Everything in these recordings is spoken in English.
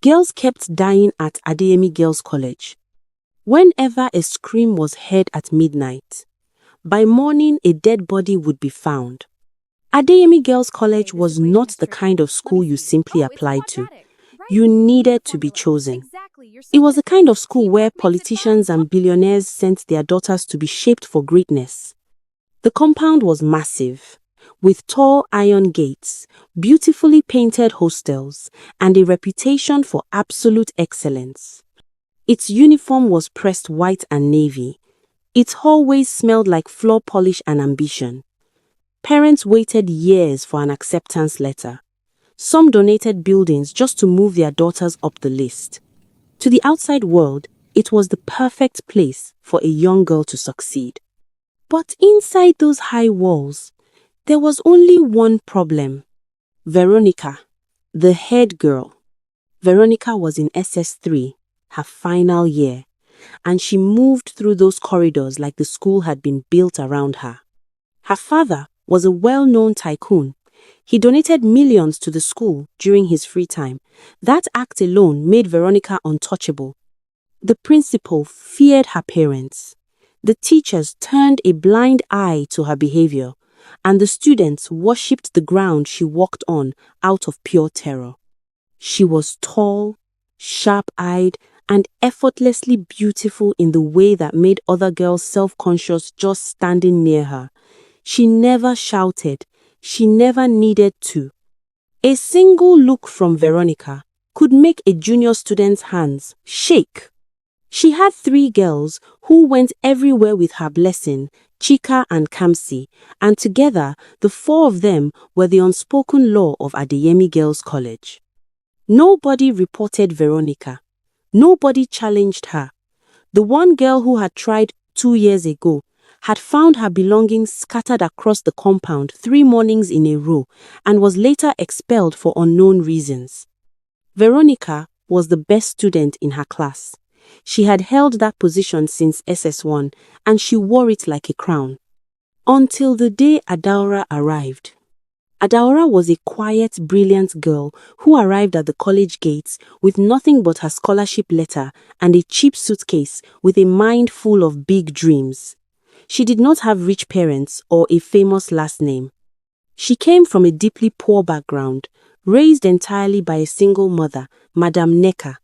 Girls kept dying at Adeyemi Girls' College. Whenever a scream was heard at midnight, by morning a dead body would be found. Adeyemi Girls' College was not the kind of school you simply applied to. You needed to be chosen. It was the kind of school where politicians and billionaires sent their daughters to be shaped for greatness. The compound was massive, with tall iron gates, beautifully painted hostels, and a reputation for absolute excellence. Its uniform was pressed white and navy. Its hallways smelled like floor polish and ambition. Parents waited years for an acceptance letter. Some donated buildings just to move their daughters up the list. To the outside world, it was the perfect place for a young girl to succeed. But inside those high walls, there was only one problem. Veronica, the head girl. Veronica was in SS3, her final year, and she moved through those corridors like the school had been built around her. Her father was a well-known tycoon. He donated millions to the school during his free time. That act alone made Veronica untouchable. The principal feared her parents. The teachers turned a blind eye to her behavior, and the students worshipped the ground she walked on out of pure terror. She was tall, sharp-eyed, and effortlessly beautiful in the way that made other girls self-conscious just standing near her. She never shouted. She never needed to. A single look from Veronica could make a junior student's hands shake. She had 3 girls who went everywhere with her blessing, Chika and Kamsi, and together the 4 of them were the unspoken law of Adeyemi Girls' College. Nobody reported Veronica. Nobody challenged her. The one girl who had tried 2 years ago had found her belongings scattered across the compound 3 mornings in a row and was later expelled for unknown reasons. Veronica was the best student in her class. She had held that position since SS1 and she wore it like a crown. Until the day Adaora arrived. Adaora was a quiet, brilliant girl who arrived at the college gates with nothing but her scholarship letter and a cheap suitcase with a mind full of big dreams. She did not have rich parents or a famous last name. She came from a deeply poor background, raised entirely by a single mother, Madame Neka.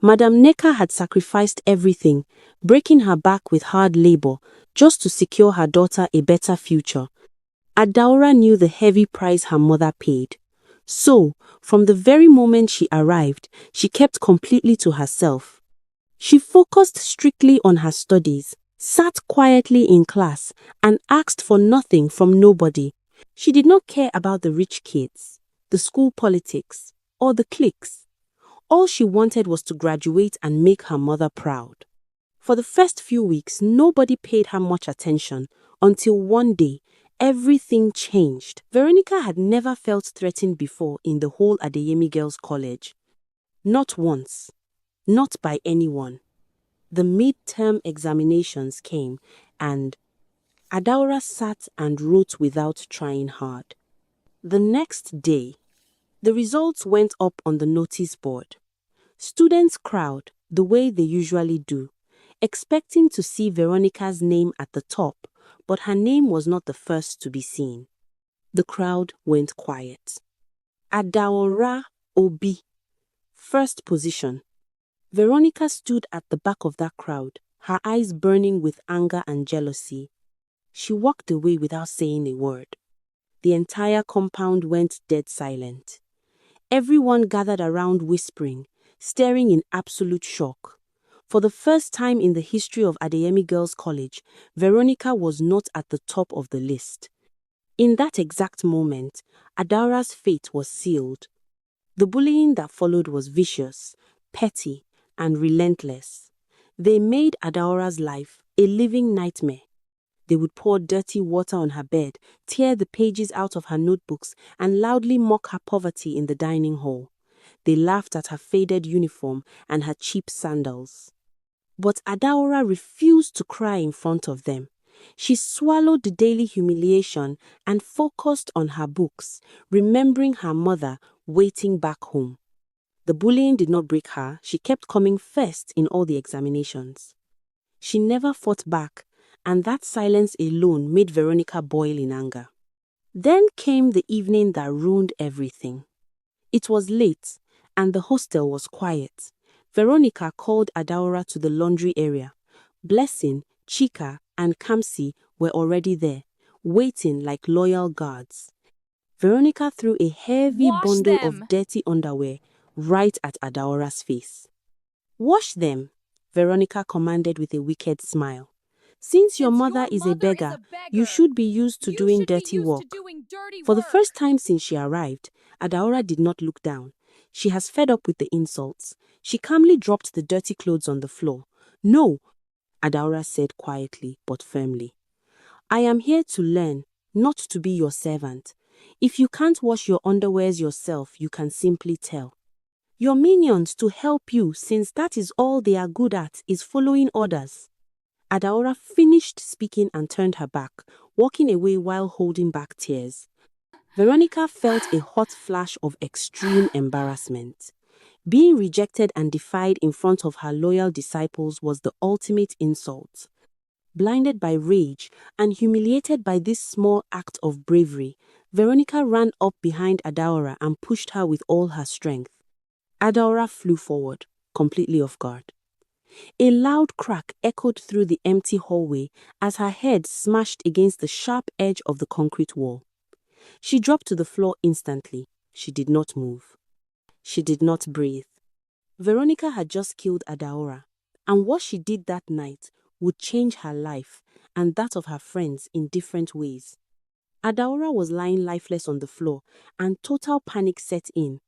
Madame Neka had sacrificed everything, breaking her back with hard labor, just to secure her daughter a better future. Adaora knew the heavy price her mother paid. So, from the very moment she arrived, she kept completely to herself. She focused strictly on her studies, sat quietly in class, and asked for nothing from nobody. She did not care about the rich kids, the school politics, or the cliques. All she wanted was to graduate and make her mother proud. For the first few weeks, nobody paid her much attention until one day, everything changed. Veronica had never felt threatened before in the whole Adeyemi Girls' College. Not once. Not by anyone. The mid-term examinations came and Adaora sat and wrote without trying hard. The next day, the results went up on the notice board. Students crowd the way they usually do, expecting to see Veronica's name at the top, but her name was not the first to be seen. The crowd went quiet. Adaora Obi, first position. Veronica stood at the back of that crowd, her eyes burning with anger and jealousy. She walked away without saying a word. The entire compound went dead silent. Everyone gathered around whispering, staring in absolute shock. For the first time in the history of Adeyemi Girls' College, Veronica was not at the top of the list. In that exact moment, Adaora's fate was sealed. The bullying that followed was vicious, petty, and relentless. They made Adaora's life a living nightmare. They would pour dirty water on her bed, tear the pages out of her notebooks, and loudly mock her poverty in the dining hall. They laughed at her faded uniform and her cheap sandals. But Adaora refused to cry in front of them. She swallowed the daily humiliation and focused on her books, remembering her mother waiting back home. The bullying did not break her. She kept coming first in all the examinations. She never fought back, and that silence alone made Veronica boil in anger. Then came the evening that ruined everything. It was late, and the hostel was quiet. Veronica called Adaora to the laundry area. Blessing, Chika, and Kamsi were already there, waiting like loyal guards. Veronica threw a heavy Wash bundle them. of dirty underwear right at Adaora's face. "Wash them," Veronica commanded with a wicked smile. "Since your mother is a beggar, you should be used to doing dirty work." For the first time since she arrived, Adaora did not look down. She has fed up with the insults. She calmly dropped the dirty clothes on the floor. "No," Adaora said quietly but firmly. "I am here to learn, not to be your servant. If you can't wash your underwears yourself, you can simply tell your minions to help you, since that is all they are good at, is following orders." Adaora finished speaking and turned her back, walking away while holding back tears. Veronica felt a hot flash of extreme embarrassment. Being rejected and defied in front of her loyal disciples was the ultimate insult. Blinded by rage and humiliated by this small act of bravery, Veronica ran up behind Adaora and pushed her with all her strength. Adaora flew forward, completely off guard. A loud crack echoed through the empty hallway as her head smashed against the sharp edge of the concrete wall. She dropped to the floor instantly. She did not move. She did not breathe. Veronica had just killed Adaora, and what she did that night would change her life and that of her friends in different ways. Adaora was lying lifeless on the floor, and total panic set in.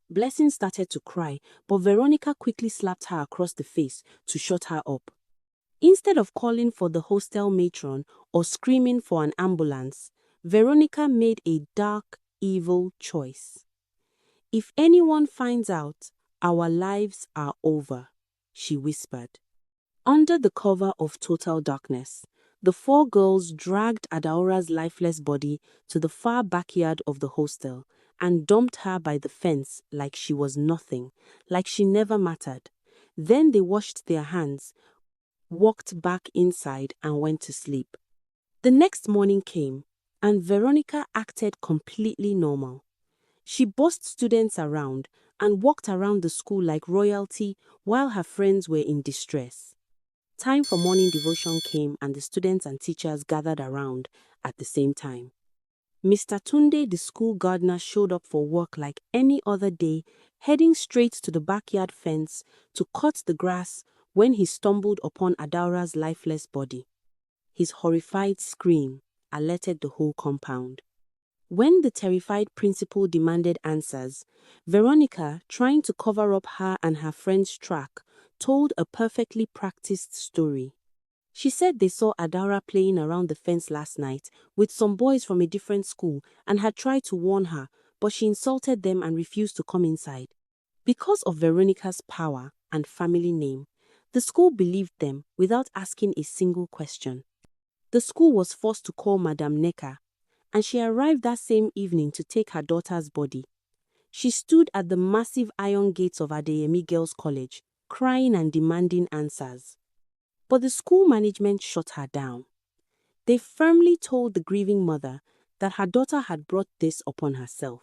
Blessing started to cry, but Veronica quickly slapped her across the face to shut her up. Instead of calling for the hostel matron or screaming for an ambulance, Veronica made a dark, evil choice. "If anyone finds out, our lives are over," she whispered. Under the cover of total darkness, the four girls dragged Adaora's lifeless body to the far backyard of the hostel and dumped her by the fence like she was nothing, like she never mattered. Then they washed their hands, walked back inside, and went to sleep. The next morning came, and Veronica acted completely normal. She bossed students around and walked around the school like royalty while her friends were in distress. Time for morning devotion came, and the students and teachers gathered around at the same time. Mr. Tunde, the school gardener, showed up for work like any other day, heading straight to the backyard fence to cut the grass when he stumbled upon Adaura's lifeless body. His horrified scream alerted the whole compound. When the terrified principal demanded answers, Veronica, trying to cover up her and her friend's track, told a perfectly practiced story. She said they saw Adaora playing around the fence last night with some boys from a different school and had tried to warn her, but she insulted them and refused to come inside. Because of Veronica's power and family name, the school believed them without asking a single question. The school was forced to call Madame Necker, and she arrived that same evening to take her daughter's body. She stood at the massive iron gates of Adeyemi Girls' College, crying and demanding answers. But the school management shut her down. They firmly told the grieving mother that her daughter had brought this upon herself.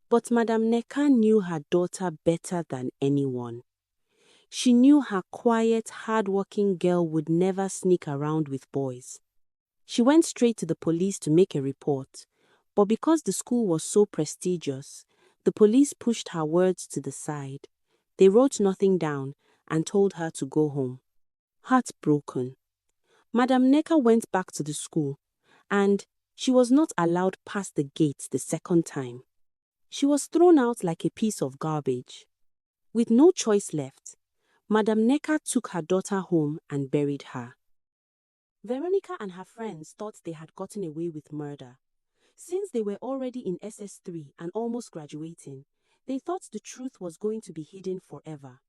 But Madame Necker knew her daughter better than anyone. She knew her quiet, hard-working girl would never sneak around with boys. She went straight to the police to make a report, but because the school was so prestigious, the police pushed her words to the side. They wrote nothing down and told her to go home. Heartbroken, Madame Necker went back to the school, and she was not allowed past the gates the second time. She was thrown out like a piece of garbage. With no choice left, Madame Necker took her daughter home and buried her. Veronica and her friends thought they had gotten away with murder. Since they were already in SS3 and almost graduating, they thought the truth was going to be hidden forever.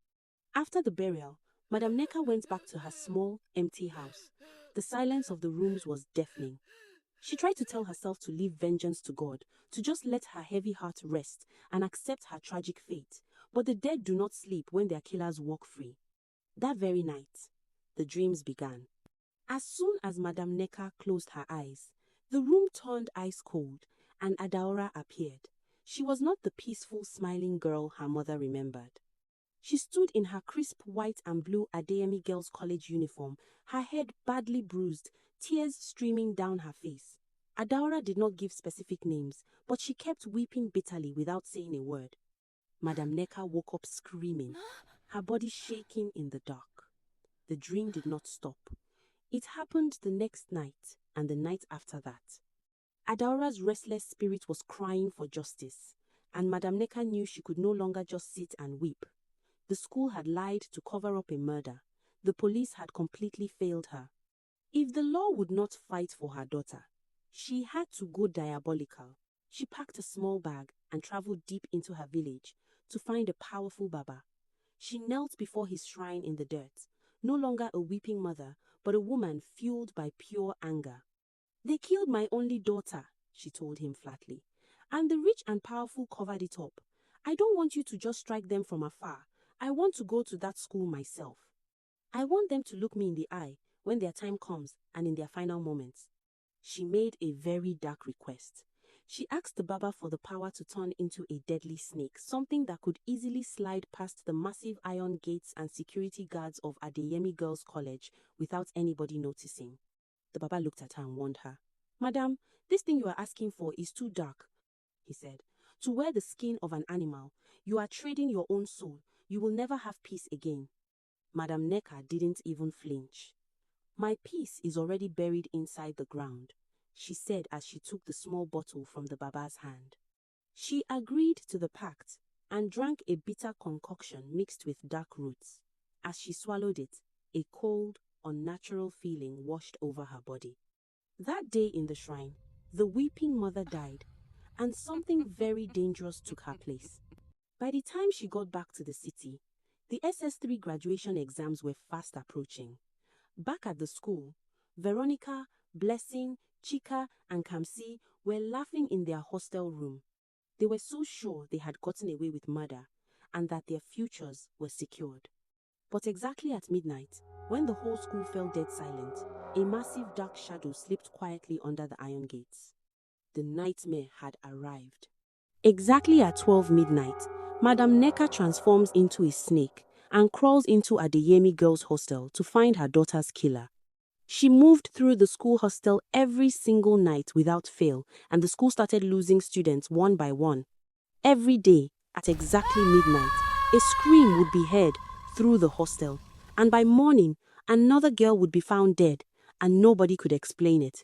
After the burial, Madame Necker went back to her small, empty house. The silence of the rooms was deafening. She tried to tell herself to leave vengeance to God, to just let her heavy heart rest and accept her tragic fate. But the dead do not sleep when their killers walk free. That very night, the dreams began. As soon as Madame Necker closed her eyes, the room turned ice cold and Adaora appeared. She was not the peaceful, smiling girl her mother remembered. She stood in her crisp white and blue Adeyemi Girls' College uniform, her head badly bruised, tears streaming down her face. Adaora did not give specific names, but she kept weeping bitterly without saying a word. Madame Necker woke up screaming, her body shaking in the dark. The dream did not stop. It happened the next night and the night after that. Adaora's restless spirit was crying for justice, and Madame Necker knew she could no longer just sit and weep. The school had lied to cover up a murder. The police had completely failed her. If the law would not fight for her daughter, she had to go diabolical. She packed a small bag and traveled deep into her village to find a powerful Baba. She knelt before his shrine in the dirt, no longer a weeping mother, but a woman fueled by pure anger. "They killed my only daughter," she told him flatly, "and the rich and powerful covered it up. I don't want you to just strike them from afar. I want to go to that school myself. I want them to look me in the eye when their time comes and in their final moments." She made a very dark request. She asked the Baba for the power to turn into a deadly snake, something that could easily slide past the massive iron gates and security guards of Adeyemi Girls' College without anybody noticing. The Baba looked at her and warned her. "Madam, this thing you are asking for is too dark," he said. "To wear the skin of an animal, you are trading your own soul. You will never have peace again." Madame Necker didn't even flinch. "My peace is already buried inside the ground," she said as she took the small bottle from the Baba's hand. She agreed to the pact and drank a bitter concoction mixed with dark roots. As she swallowed it, a cold, unnatural feeling washed over her body. That day in the shrine, the weeping mother died, and something very dangerous took her place. By the time she got back to the city, the SS3 graduation exams were fast approaching. Back at the school, Veronica, Blessing, Chika, and Kamsi were laughing in their hostel room. They were so sure they had gotten away with murder and that their futures were secured. But exactly at midnight, when the whole school fell dead silent, a massive dark shadow slipped quietly under the iron gates. The nightmare had arrived. Exactly at 12 midnight, Madame Necker transforms into a snake and crawls into Adeyemi Girls' Hostel to find her daughter's killer. She moved through the school hostel every single night without fail, and the school started losing students one by one. Every day, at exactly midnight, a scream would be heard through the hostel, and by morning, another girl would be found dead, and nobody could explain it.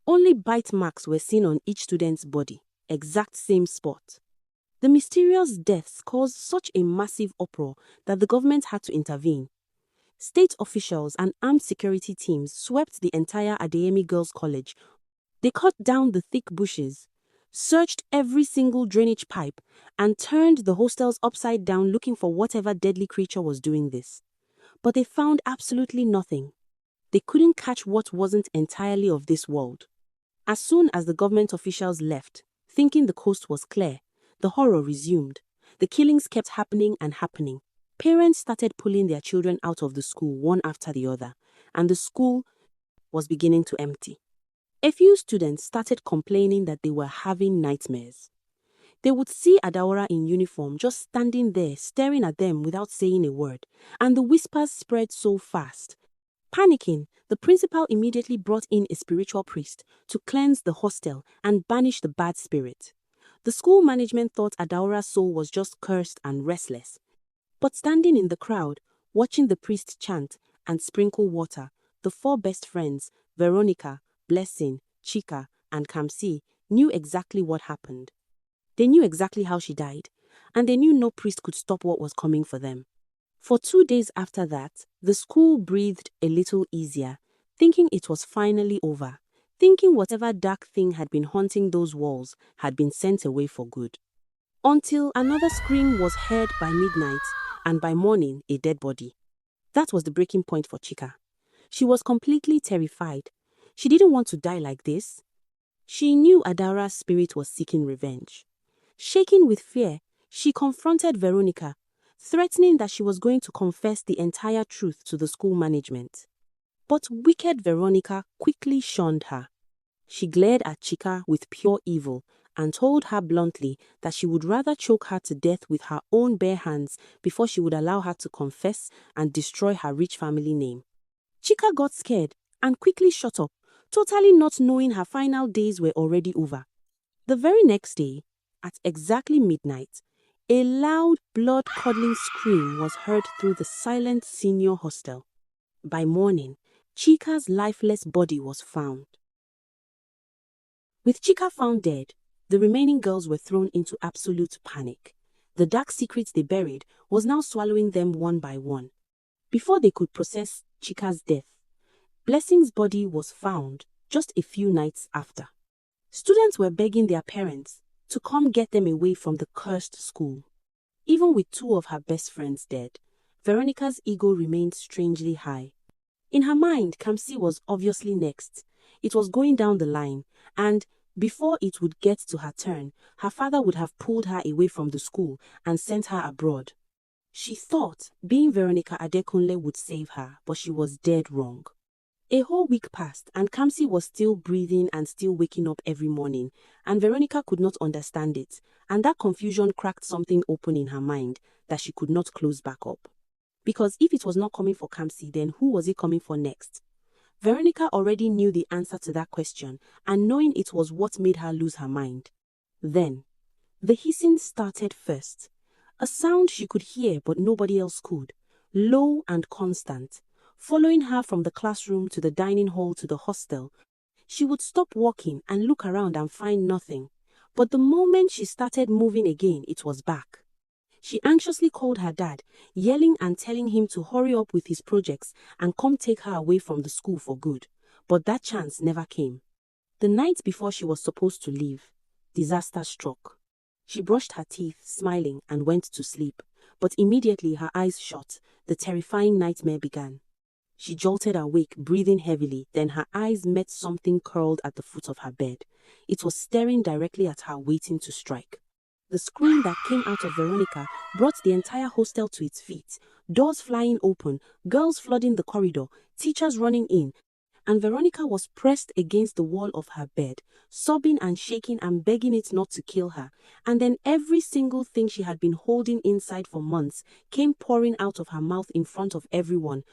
Only bite marks were seen on each student's body, exact same spot. The mysterious deaths caused such a massive uproar that the government had to intervene. State officials and armed security teams swept the entire Adeyemi Girls' College. They cut down the thick bushes, searched every single drainage pipe, and turned the hostels upside down looking for whatever deadly creature was doing this. But they found absolutely nothing. They couldn't catch what wasn't entirely of this world. As soon as the government officials left, thinking the coast was clear, the horror resumed. The killings kept happening and happening. Parents started pulling their children out of the school one after the other, and the school was beginning to empty. A few students started complaining that they were having nightmares. They would see Adaora in uniform just standing there staring at them without saying a word, and the whispers spread so fast. Panicking, the principal immediately brought in a spiritual priest to cleanse the hostel and banish the bad spirit. The school management thought Adaora's soul was just cursed and restless. But standing in the crowd, watching the priest chant and sprinkle water, the four best friends, Veronica, Blessing, Chika, and Kamsi, knew exactly what happened. They knew exactly how she died, and they knew no priest could stop what was coming for them. For 2 days after that, the school breathed a little easier, thinking it was finally over, thinking whatever dark thing had been haunting those walls had been sent away for good. Until another scream was heard by midnight, and by morning, a dead body. That was the breaking point for Chika. She was completely terrified. She didn't want to die like this. She knew Adaora's spirit was seeking revenge. Shaking with fear, she confronted Veronica, threatening that she was going to confess the entire truth to the school management. But wicked Veronica quickly shunned her. She glared at Chika with pure evil and told her bluntly that she would rather choke her to death with her own bare hands before she would allow her to confess and destroy her rich family name. Chika got scared and quickly shut up, totally not knowing her final days were already over. The very next day, at exactly midnight, a loud, blood-curdling scream was heard through the silent senior hostel. By morning, Chika's lifeless body was found. With Chika found dead, the remaining girls were thrown into absolute panic. The dark secrets they buried was now swallowing them one by one. Before they could process Chika's death, Blessing's body was found just a few nights after. Students were begging their parents to come get them away from the cursed school. Even with two of her best friends dead, Veronica's ego remained strangely high. In her mind, Kamsi was obviously next. It was going down the line, and before it would get to her turn, her father would have pulled her away from the school and sent her abroad. She thought being Veronica Adekunle would save her, but she was dead wrong. A whole week passed, and Kamsi was still breathing and still waking up every morning, and Veronica could not understand it, and that confusion cracked something open in her mind that she could not close back up. Because if it was not coming for Kamsi, then who was it coming for next? Veronica already knew the answer to that question, and knowing it was what made her lose her mind. Then, the hissing started first. A sound she could hear but nobody else could, low and constant, following her from the classroom to the dining hall to the hostel. She would stop walking and look around and find nothing. But the moment she started moving again, it was back. She anxiously called her dad, yelling and telling him to hurry up with his projects and come take her away from the school for good. But that chance never came. The night before she was supposed to leave, disaster struck. She brushed her teeth, smiling, and went to sleep. But immediately her eyes shut, the terrifying nightmare began. She jolted awake, breathing heavily, then her eyes met something curled at the foot of her bed. It was staring directly at her, waiting to strike. The scream that came out of Veronica brought the entire hostel to its feet, doors flying open, girls flooding the corridor, teachers running in, and Veronica was pressed against the wall of her bed, sobbing and shaking and begging it not to kill her. And then every single thing she had been holding inside for months came pouring out of her mouth in front of everyone.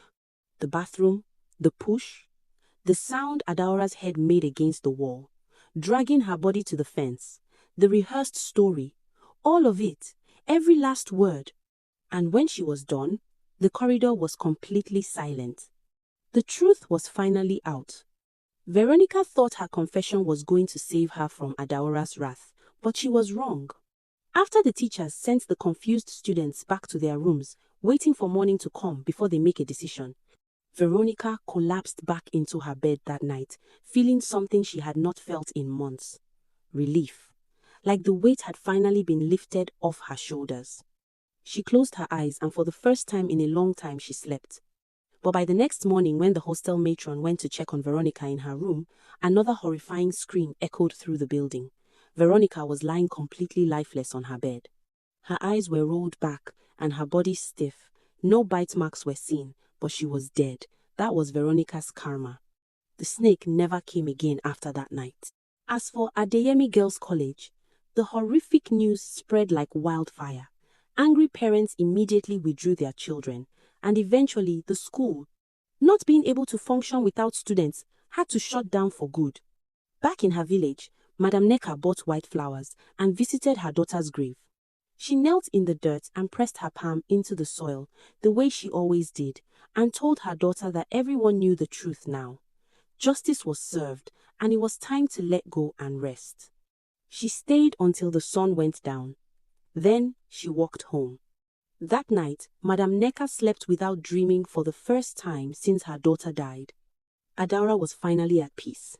The bathroom, the push, the sound Adaora's head made against the wall, dragging her body to the fence, the rehearsed story, all of it, every last word. And when she was done, the corridor was completely silent. The truth was finally out. Veronica thought her confession was going to save her from Adaora's wrath, but she was wrong. After the teachers sent the confused students back to their rooms, waiting for morning to come before they make a decision, Veronica collapsed back into her bed that night, feeling something she had not felt in months. Relief. Like the weight had finally been lifted off her shoulders. She closed her eyes and for the first time in a long time she slept. But by the next morning when the hostel matron went to check on Veronica in her room, another horrifying scream echoed through the building. Veronica was lying completely lifeless on her bed. Her eyes were rolled back and her body stiff. No bite marks were seen, but she was dead. That was Veronica's karma. The snake never came again after that night. As for Adeyemi Girls' College, the horrific news spread like wildfire. Angry parents immediately withdrew their children, and eventually the school, not being able to function without students, had to shut down for good. Back in her village, Madam Neka bought white flowers and visited her daughter's grave. She knelt in the dirt and pressed her palm into the soil, the way she always did, and told her daughter that everyone knew the truth now. Justice was served, and it was time to let go and rest. She stayed until the sun went down. Then she walked home. That night, Madam Neka slept without dreaming for the first time since her daughter died. Adaora was finally at peace.